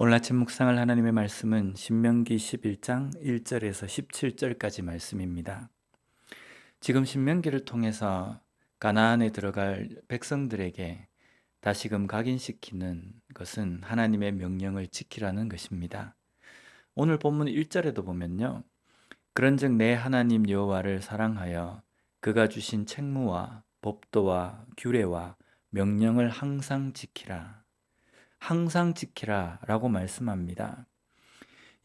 오늘 아침 묵상할 하나님의 말씀은 신명기 11장 1절에서 17절까지 말씀입니다. 지금 신명기를 통해서 가나안에 들어갈 백성들에게 다시금 각인시키는 것은 하나님의 명령을 지키라는 것입니다. 오늘 본문 1절에도 보면요. 그런즉 내 하나님 여호와를 사랑하여 그가 주신 책무와 법도와 규례와 명령을 항상 지키라. 항상 지키라 라고 말씀합니다.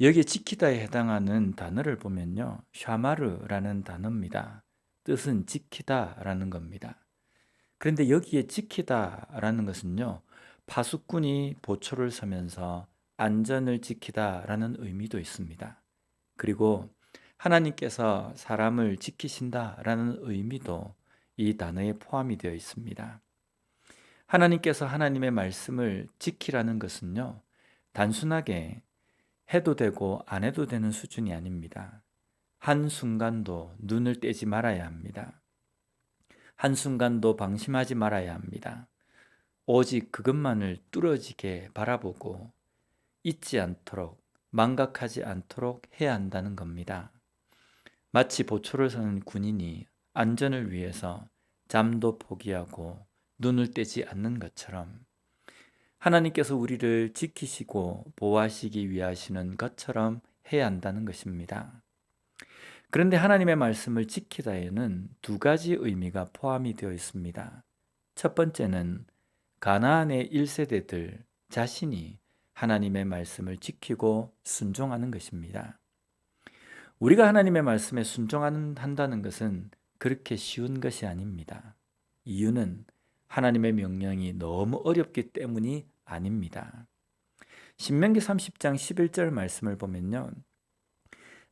여기에 지키다에 해당하는 단어를 보면요. 샤마르라는 단어입니다. 뜻은 지키다 라는 겁니다. 그런데 여기에 지키다 라는 것은요. 파수꾼이 보초를 서면서 안전을 지키다 라는 의미도 있습니다. 그리고 하나님께서 사람을 지키신다 라는 의미도 이 단어에 포함이 되어 있습니다. 하나님께서 하나님의 말씀을 지키라는 것은요, 단순하게 해도 되고 안 해도 되는 수준이 아닙니다. 한순간도 눈을 떼지 말아야 합니다. 한순간도 방심하지 말아야 합니다. 오직 그것만을 뚫어지게 바라보고 잊지 않도록, 망각하지 않도록 해야 한다는 겁니다. 마치 보초를 서는 군인이 안전을 위해서 잠도 포기하고 눈을 떼지 않는 것처럼 하나님께서 우리를 지키시고 보호하시기 위하시는 것처럼 해야 한다는 것입니다. 그런데 하나님의 말씀을 지키다에는 두 가지 의미가 포함이 되어 있습니다. 첫 번째는 가나안의 1세대들 자신이 하나님의 말씀을 지키고 순종하는 것입니다. 우리가 하나님의 말씀에 순종한다는 것은 그렇게 쉬운 것이 아닙니다. 이유는 하나님의 명령이 너무 어렵기 때문이 아닙니다. 신명기 30장 11절 말씀을 보면요.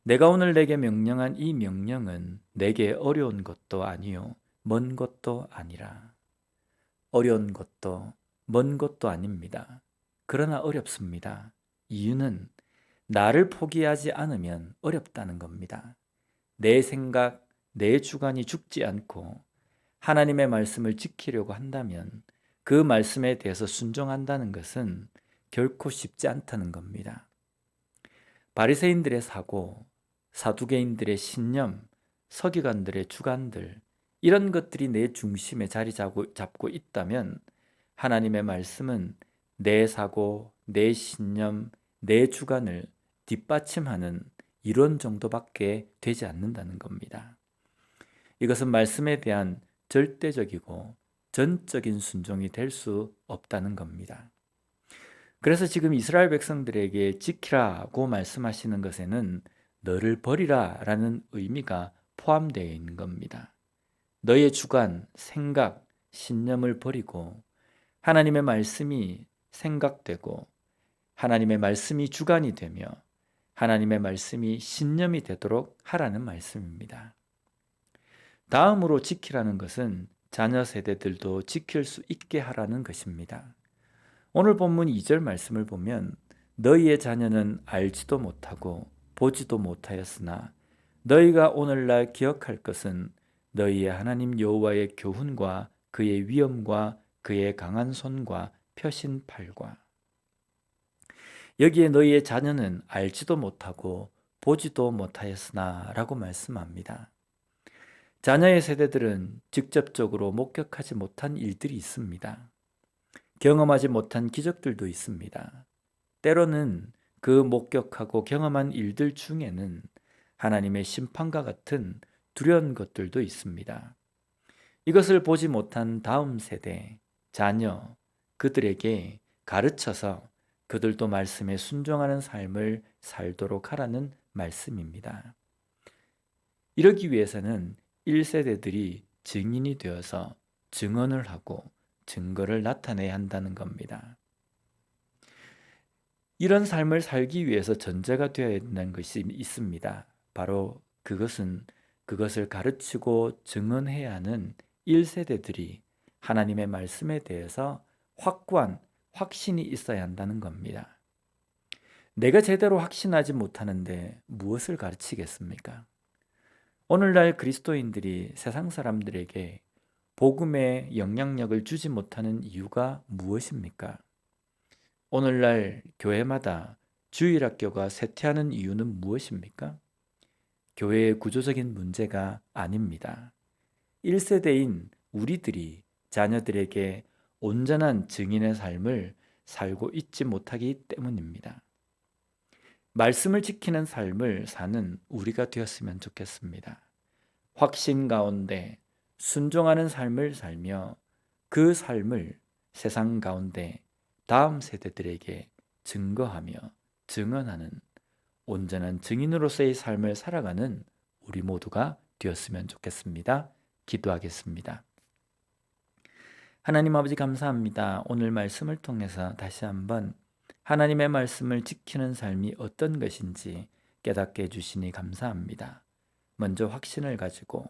내가 오늘 내게 명령한 이 명령은 내게 어려운 것도 아니요 먼 것도 아니라. 어려운 것도 먼 것도 아닙니다. 그러나 어렵습니다. 이유는 나를 포기하지 않으면 어렵다는 겁니다. 내 생각, 내 주관이 죽지 않고 하나님의 말씀을 지키려고 한다면 그 말씀에 대해서 순종한다는 것은 결코 쉽지 않다는 겁니다. 바리새인들의 사고, 사두개인들의 신념, 서기관들의 주관들 이런 것들이 내 중심에 자리 잡고 있다면 하나님의 말씀은 내 사고, 내 신념, 내 주관을 뒷받침하는 이론 정도밖에 되지 않는다는 겁니다. 이것은 말씀에 대한 절대적이고 전적인 순종이 될 수 없다는 겁니다. 그래서 지금 이스라엘 백성들에게 지키라고 말씀하시는 것에는 너를 버리라 라는 의미가 포함되어 있는 겁니다. 너의 주관, 생각, 신념을 버리고 하나님의 말씀이 생각되고 하나님의 말씀이 주관이 되며 하나님의 말씀이 신념이 되도록 하라는 말씀입니다. 다음으로 지키라는 것은 자녀 세대들도 지킬 수 있게 하라는 것입니다. 오늘 본문 2절 말씀을 보면 너희의 자녀는 알지도 못하고 보지도 못하였으나 너희가 오늘날 기억할 것은 너희의 하나님 여호와의 교훈과 그의 위엄과 그의 강한 손과 펴신 팔과. 여기에 너희의 자녀는 알지도 못하고 보지도 못하였으나 라고 말씀합니다. 자녀의 세대들은 직접적으로 목격하지 못한 일들이 있습니다. 경험하지 못한 기적들도 있습니다. 때로는 그 목격하고 경험한 일들 중에는 하나님의 심판과 같은 두려운 것들도 있습니다. 이것을 보지 못한 다음 세대, 자녀, 그들에게 가르쳐서 그들도 말씀에 순종하는 삶을 살도록 하라는 말씀입니다. 이러기 위해서는 1세대들이 증인이 되어서 증언을 하고 증거를 나타내야 한다는 겁니다. 이런 삶을 살기 위해서 전제가 되어야 한다는 것이 있습니다. 바로 그것을 가르치고 증언해야 하는 1세대들이 하나님의 말씀에 대해서 확고한 확신이 있어야 한다는 겁니다. 내가 제대로 확신하지 못하는데 무엇을 가르치겠습니까? 오늘날 그리스도인들이 세상 사람들에게 복음의 영향력을 주지 못하는 이유가 무엇입니까? 오늘날 교회마다 주일학교가 쇠퇴하는 이유는 무엇입니까? 교회의 구조적인 문제가 아닙니다. 1세대인 우리들이 자녀들에게 온전한 증인의 삶을 살고 있지 못하기 때문입니다. 말씀을 지키는 삶을 사는 우리가 되었으면 좋겠습니다. 확신 가운데 순종하는 삶을 살며 그 삶을 세상 가운데 다음 세대들에게 증거하며 증언하는 온전한 증인으로서의 삶을 살아가는 우리 모두가 되었으면 좋겠습니다. 기도하겠습니다. 하나님 아버지 감사합니다. 오늘 말씀을 통해서 다시 한번 하나님의 말씀을 지키는 삶이 어떤 것인지 깨닫게 해주시니 감사합니다. 먼저 확신을 가지고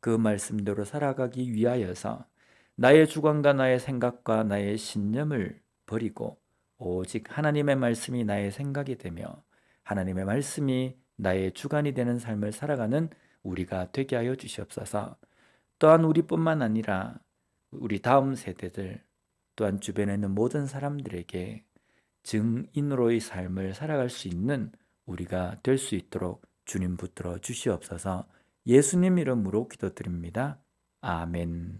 그 말씀대로 살아가기 위하여서 나의 주관과 나의 생각과 나의 신념을 버리고 오직 하나님의 말씀이 나의 생각이 되며 하나님의 말씀이 나의 주관이 되는 삶을 살아가는 우리가 되게 하여 주시옵소서. 또한 우리뿐만 아니라 우리 다음 세대들 또한 주변에 있는 모든 사람들에게 증인으로의 삶을 살아갈 수 있는 우리가 될 수 있도록 주님 붙들어 주시옵소서. 예수님 이름으로 기도드립니다. 아멘.